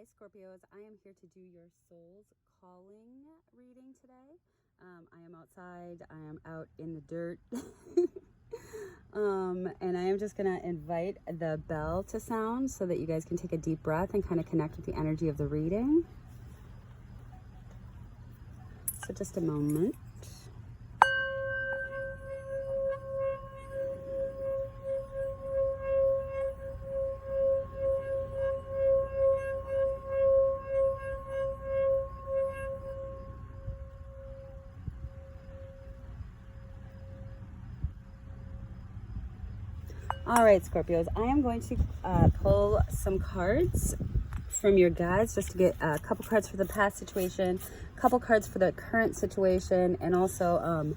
Scorpios, I am here to do your soul's calling reading today. I am outside, I am out in the dirt, and I am just going to invite the bell to sound so that you guys can take a deep breath and kind of connect with the energy of the reading. So just a moment. All right, Scorpios, I am going to pull some cards from your guides just to get a couple cards for the past situation, a couple cards for the current situation, and also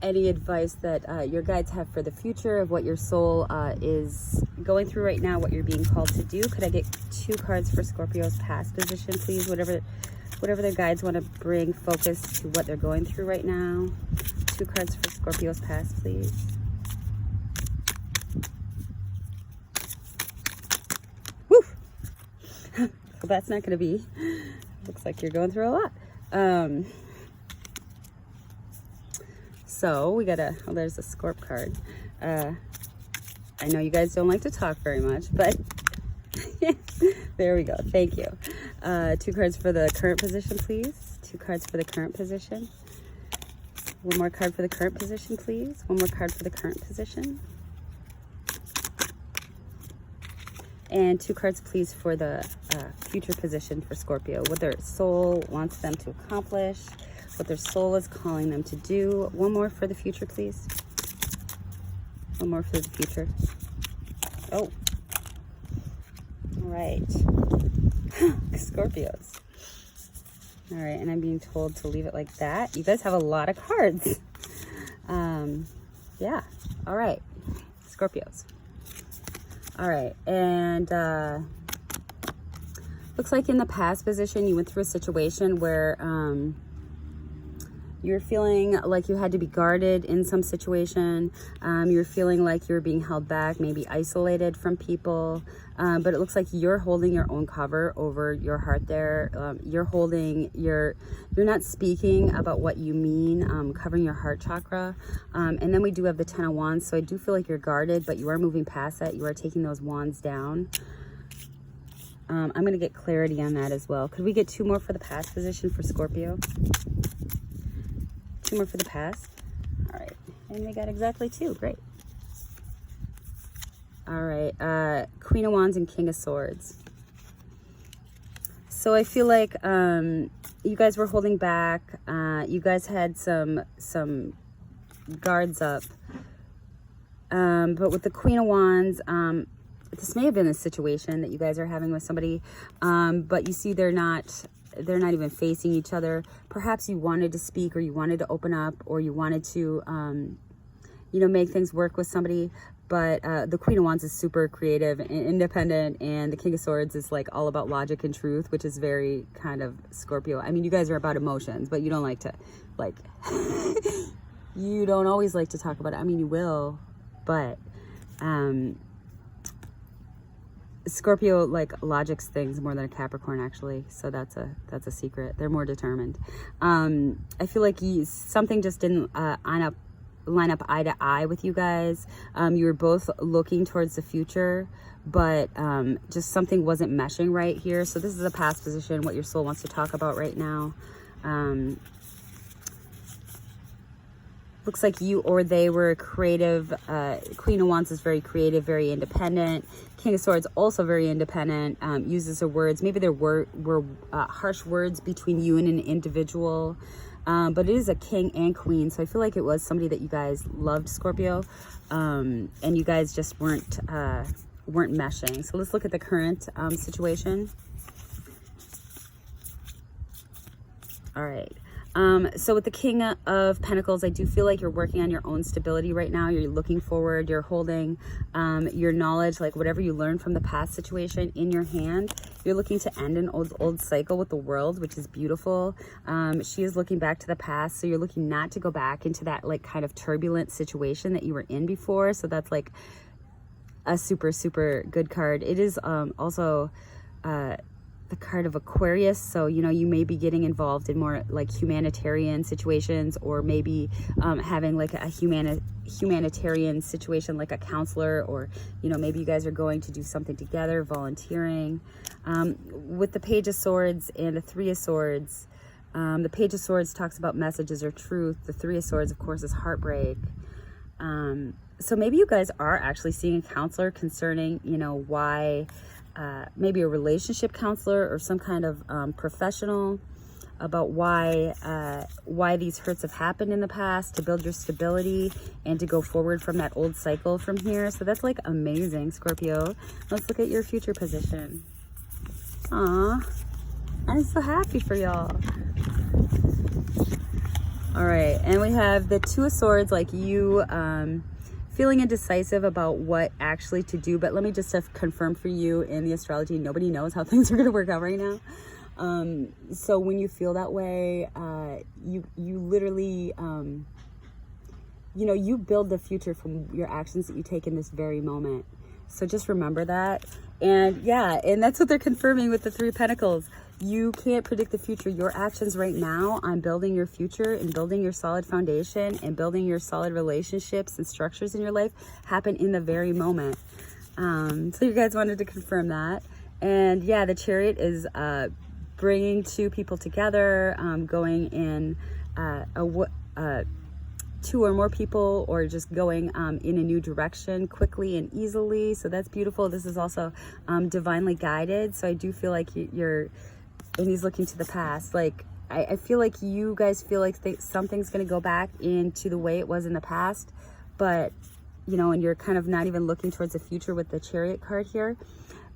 any advice that your guides have for the future of what your soul is going through right now, what you're being called to do. Could I get 2 cards for Scorpio's past position, please? Whatever their guides want to bring focus to what they're going through right now. 2 cards for Scorpio's past, please. Well, that's not going to be. Looks like you're going through a lot. So we got oh, there's a Scorp card. I know you guys don't like to talk very much, but there we go. Thank you. 2 cards for the current position, please. 2 cards for the current position. 1 more card for the current position, please. 1 more card for the current position. And 2 cards, please, for the future position for Scorpio. What their soul wants them to accomplish, what their soul is calling them to do. 1 more for the future, please. 1 more for the future. Oh. All right. Scorpios. All right, and I'm being told to leave it like that. You guys have a lot of cards. Yeah. All right. Scorpios. All right, and looks like in the past position, you went through a situation where you're feeling like you had to be guarded in some situation. You're feeling like you're being held back, maybe isolated from people. But it looks like you're holding your own cover over your heart there. You're not speaking about what you mean, covering your heart chakra. And then we do have the 10 of Wands. So I do feel like you're guarded, but you are moving past that. You are taking those wands down. I'm going to get clarity on that as well. Could we get 2 more for the past position for Scorpio? 2 more for the past. All right. And we got exactly 2. Great. All right. Queen of Wands and King of Swords. So I feel like you guys were holding back. You guys had some guards up. But with the Queen of Wands, this may have been a situation that you guys are having with somebody. But you see they're not even facing each other. Perhaps you wanted to speak, or you wanted to open up, or you wanted to, make things work with somebody. But the Queen of Wands is super creative and independent, and the King of Swords is like all about logic and truth, which is very kind of Scorpio. I mean, you guys are about emotions, but you don't like to, you don't always like to talk about it. I mean, you will, but Scorpio logics things more than a Capricorn, actually. So that's a secret. They're more determined. I feel like something just didn't line up eye to eye with you guys. You were both looking towards the future, but just something wasn't meshing right here. So this is a past position, what your soul wants to talk about right now. Looks like you or they were creative. Queen of Wands is very creative, very independent. King of Swords also very independent, uses of words. Maybe there were harsh words between you and an individual. But it is a king and queen, so I feel like it was somebody that you guys loved, Scorpio, and you guys just weren't meshing. So let's look at the current situation. All right. So with the King of Pentacles, I do feel like you're working on your own stability right now. You're looking forward. You're holding your knowledge, like whatever you learned from the past situation, in your hand. You're looking to end an old cycle with the world, which is beautiful. She is looking back to the past, so you're looking not to go back into that kind of turbulent situation that you were in before. So that's a super, super good card. It is also the card of Aquarius, so you know, you may be getting involved in more like humanitarian situations, or maybe having like a humanitarian situation, like a counselor, or you know, maybe you guys are going to do something together, volunteering. With the Page of Swords and the Three of Swords, the Page of Swords talks about messages or truth. The Three of Swords, of course, is heartbreak. So maybe you guys are actually seeing a counselor concerning, you know, why, maybe a relationship counselor or some kind of professional about why these hurts have happened in the past, to build your stability and to go forward from that old cycle from here. So that's like amazing, Scorpio. Let's look at your future position. Aw, I'm so happy for y'all. All right, and we have the Two of Swords, like you feeling indecisive about what actually to do. But let me just confirm for you, in the astrology, nobody knows how things are going to work out right now. So when you feel that way, you literally, you know, you build the future from your actions that you take in this very moment. So just remember that. And yeah, and that's what they're confirming with the Three of Pentacles. You can't predict the future. Your actions right now on building your future and building your solid foundation and building your solid relationships and structures in your life happen in the very moment. So you guys wanted to confirm that. And yeah, the Chariot is bringing two people together, going in two or more people, or just going in a new direction quickly and easily. So that's beautiful. This is also divinely guided. So I do feel like you're, and he's looking to the past. Like, I feel like you guys feel like something's going to go back into the way it was in the past, but, you know, and you're kind of not even looking towards the future with the Chariot card here.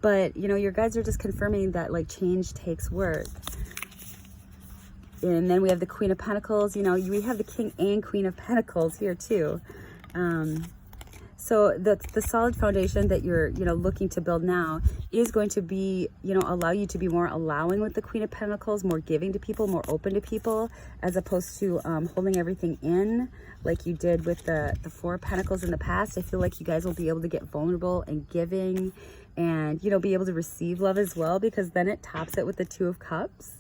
But, you know, your guides are just confirming that, like, change takes work. And then we have the Queen of Pentacles. You know, we have the King and Queen of Pentacles here too. So the solid foundation that you're, you know, looking to build now is going to be, you know, allow you to be more allowing with the Queen of Pentacles, more giving to people, more open to people, as opposed to holding everything in like you did with the Four of Pentacles in the past. I feel like you guys will be able to get vulnerable and giving, and, you know, be able to receive love as well, because then it tops it with the Two of Cups.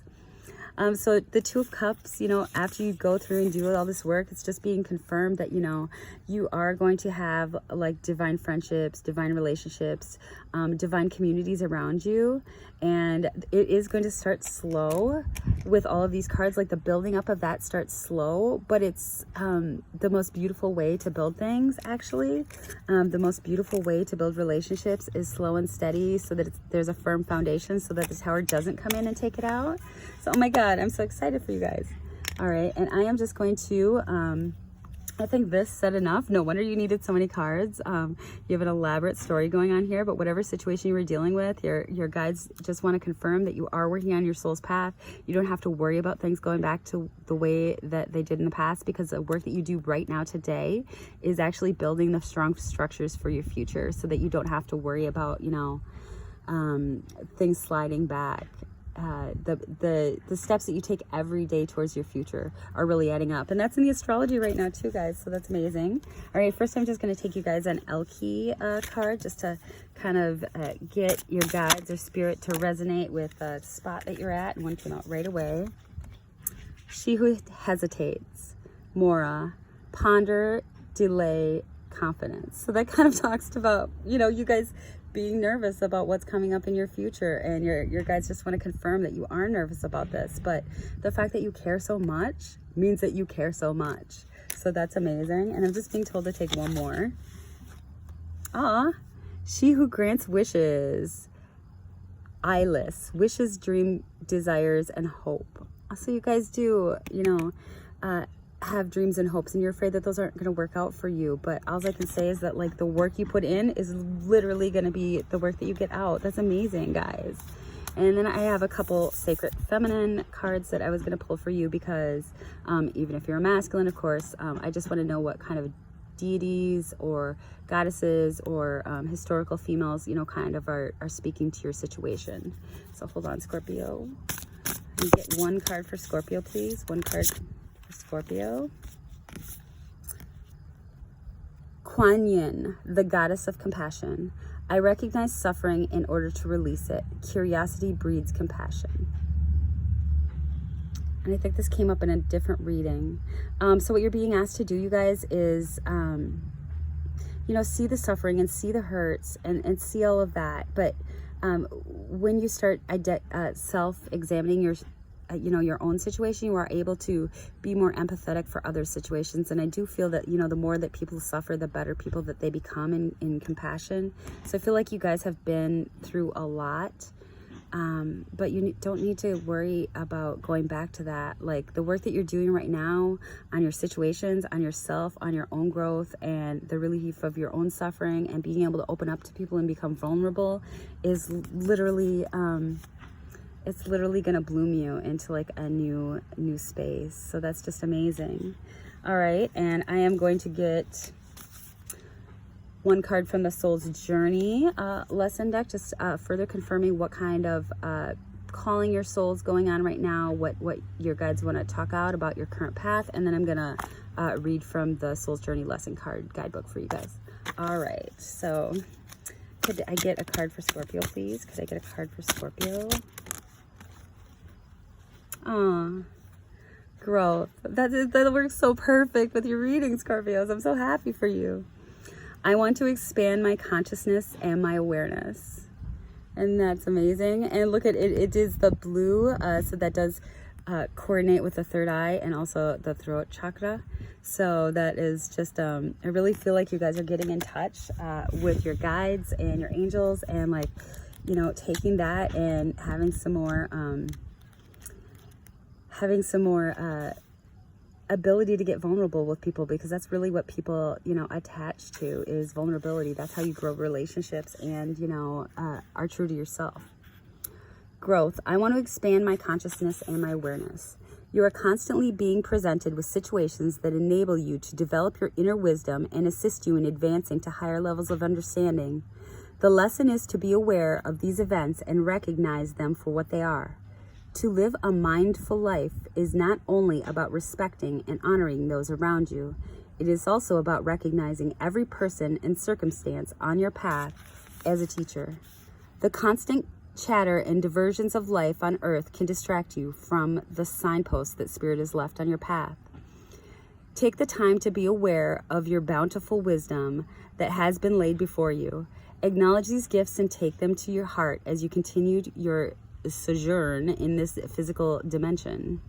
So the Two of Cups, you know, after you go through and do all this work, it's just being confirmed that, you know, you are going to have like divine friendships, divine relationships, divine communities around you. And it is going to start slow with all of these cards. Like the building up of that starts slow, but it's the most beautiful way to build things, actually. The most beautiful way to build relationships is slow and steady, so that there's a firm foundation, so that the tower doesn't come in and take it out. So, oh my God, I'm so excited for you guys. All right, and I am just going to, I think this said enough. No wonder you needed so many cards. You have an elaborate story going on here, but whatever situation you were dealing with, your guides just want to confirm that you are working on your soul's path. You don't have to worry about things going back to the way that they did in the past, because the work that you do right now today is actually building the strong structures for your future, so that you don't have to worry about, you know, things sliding back. The steps that you take every day towards your future are really adding up, and that's in the astrology right now too, guys. So that's amazing. All right, first I'm just going to take you guys an Elky card, just to kind of get your guides or spirit to resonate with the spot that you're at. And one came out right away. She who hesitates, Mora, ponder, delay, confidence. So that kind of talks about, you know, you guys being nervous about what's coming up in your future, and your guides just want to confirm that you are nervous about this, but the fact that you care so much means that you care so much. So that's amazing. And I'm just being told to take one more. She who grants wishes, eyeless, wishes, dream, desires, and hope. So you guys do, you know, have dreams and hopes, and you're afraid that those aren't going to work out for you, but all I can say is that, like, the work you put in is literally going to be the work that you get out. That's amazing, guys. And then I have a couple sacred feminine cards that I was going to pull for you, because even if you're a masculine, of course, I just want to know what kind of deities or goddesses or historical females, you know, kind of are speaking to your situation. So hold on, Scorpio. You get one card for Scorpio, please. One card for Scorpio. Kuan Yin, the goddess of compassion. I recognize suffering in order to release it. Curiosity breeds compassion. And I think this came up in a different reading. So what you're being asked to do, you guys, is, you know, see the suffering and see the hurts and see all of that. But when you start self-examining your, you know, your own situation, you are able to be more empathetic for other situations. And I do feel that, you know, the more that people suffer, the better people that they become in compassion. So I feel like you guys have been through a lot. But you don't need to worry about going back to that. Like, the work that you're doing right now on your situations, on yourself, on your own growth, and the relief of your own suffering, and being able to open up to people and become vulnerable is literally, it's literally going to bloom you into like a new space. So that's just amazing. All right. And I am going to get one card from the Soul's Journey lesson deck, just further confirming what kind of calling your soul's going on right now, what your guides want to talk out about your current path. And then I'm going to read from the Soul's Journey lesson card guidebook for you guys. All right. So could I get a card for Scorpio, please? Could I get a card for Scorpio? Growth. That works so perfect with your reading, Scorpios. I'm so happy for you. I want to expand my consciousness and my awareness. And that's amazing. And look at it, it is the blue, so that does coordinate with the third eye and also the throat chakra. So that is just, I really feel like you guys are getting in touch with your guides and your angels, and like, you know, taking that and having some more ability to get vulnerable with people, because that's really what people, you know, attach to, is vulnerability. That's how you grow relationships and, you know, are true to yourself. Growth. I want to expand my consciousness and my awareness. You are constantly being presented with situations that enable you to develop your inner wisdom and assist you in advancing to higher levels of understanding. The lesson is to be aware of these events and recognize them for what they are. To live a mindful life is not only about respecting and honoring those around you, it is also about recognizing every person and circumstance on your path as a teacher. The constant chatter and diversions of life on earth can distract you from the signposts that Spirit has left on your path. Take the time to be aware of your bountiful wisdom that has been laid before you. Acknowledge these gifts and take them to your heart as you continue your sojourn in this physical dimension.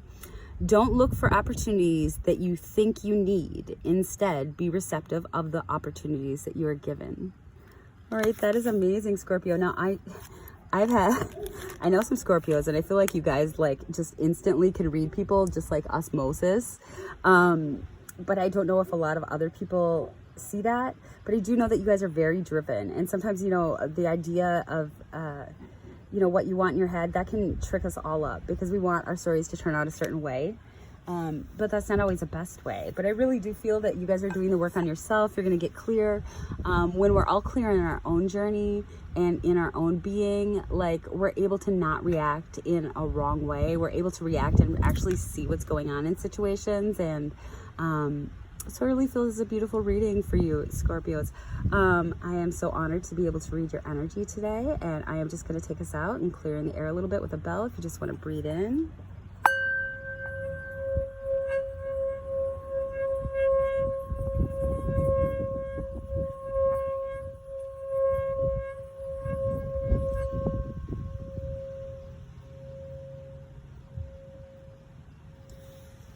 Don't look for opportunities that you think you need. Instead, be receptive of the opportunities that you are given. All right, that is amazing, Scorpio. Now, I know some Scorpios, and I feel like you guys like just instantly can read people just like osmosis. But I don't know if a lot of other people see that. But I do know that you guys are very driven, and sometimes, you know, the idea of you know, what you want in your head, that can trick us all up, because we want our stories to turn out a certain way. But that's not always the best way. But I really do feel that you guys are doing the work on yourself. You're going to get clear. When we're all clear in our own journey and in our own being, like, we're able to not react in a wrong way. We're able to react and actually see what's going on in situations. And so I really feel this is a beautiful reading for you, Scorpios. I am so honored to be able to read your energy today, and I am just going to take us out and clear in the air a little bit with a bell if you just want to breathe in.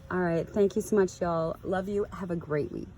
All right, thank you so much, y'all. Love you. Have a great week.